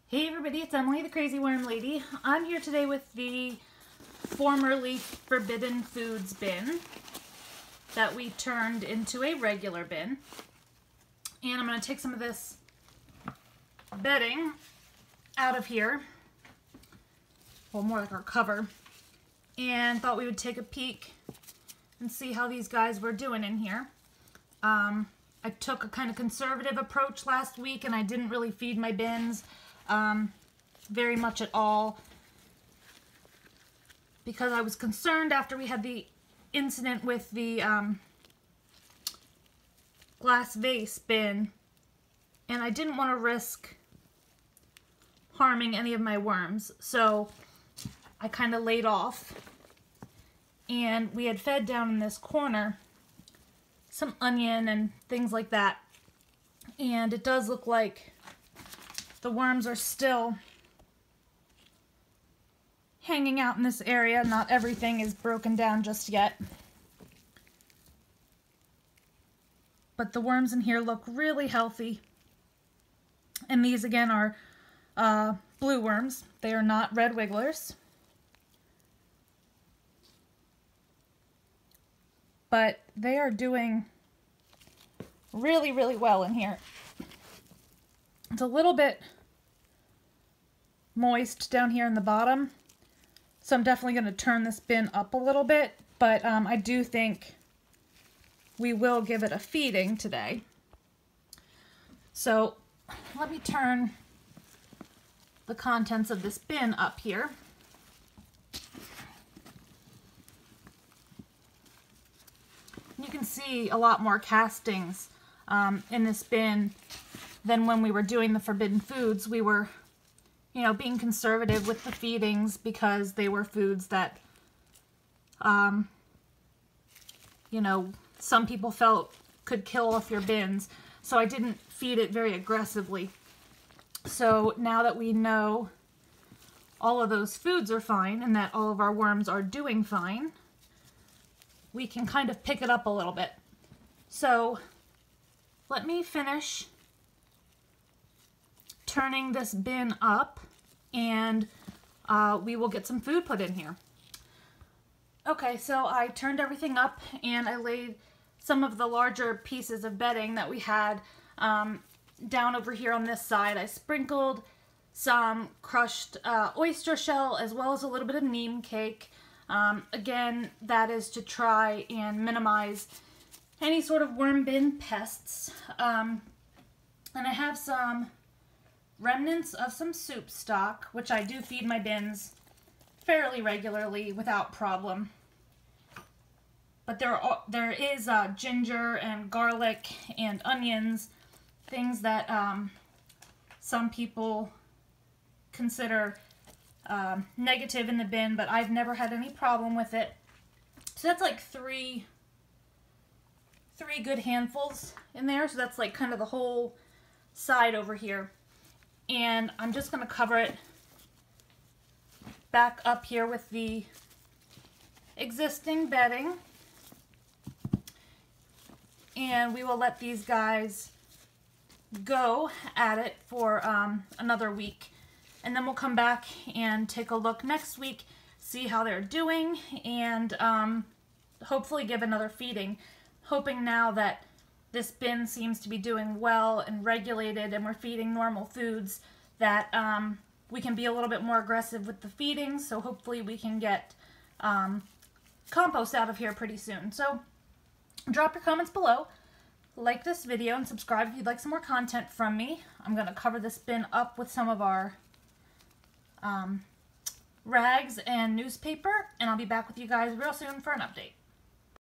Hey everybody, it's Emily, the Crazy Worm Lady. I'm here today with the formerly Forbidden Foods bin that we turned into a regular bin. And I'm going to take some of this bedding out of here, well, more like our cover, and thought we would take a peek and see how these guys were doing in here. I took a kind of conservative approach last week and I didn't really feed my bins very much at all, because I was concerned after we had the incident with the glass vase bin, and I didn't want to risk harming any of my worms, so I kind of laid off. And we had fed down in this corner some onion and things like that, and it does look like the worms are still hanging out in this area. Not everything is broken down just yet, but the worms in here look really healthy. And these again are blue worms. They are not red wigglers, but they are doing really, really well in here. It's a little bit moist down here in the bottom, so I'm definitely going to turn this bin up a little bit, but I do think we will give it a feeding today. So let me turn the contents of this bin up here. You can see a lot more castings in this bin than when we were doing the Forbidden Foods. We were, you know, being conservative with the feedings because they were foods that, you know, some people felt could kill off your bins. So I didn't feed it very aggressively. So now that we know all of those foods are fine and that all of our worms are doing fine, we can kind of pick it up a little bit. So let me finish turning this bin up, and we will get some food put in here. Okay, so I turned everything up and I laid some of the larger pieces of bedding that we had down over here on this side. I sprinkled some crushed oyster shell as well as a little bit of neem cake. Again, that is to try and minimize any sort of worm bin pests. And I have some remnants of some soup stock, which I do feed my bins fairly regularly without problem. But there is ginger and garlic and onions, things that some people consider negative in the bin, but I've never had any problem with it. So that's like three good handfuls in there. So that's like kind of the whole side over here. And I'm just going to cover it back up here with the existing bedding. And we will let these guys go at it for another week. And then we'll come back and take a look next week, see how they're doing, and hopefully give another feeding. Hoping now that this bin seems to be doing well and regulated and we're feeding normal foods, that we can be a little bit more aggressive with the feeding, so hopefully we can get compost out of here pretty soon. So drop your comments below, like this video, and subscribe if you'd like some more content from me. I'm going to cover this bin up with some of our rags and newspaper, and I'll be back with you guys real soon for an update.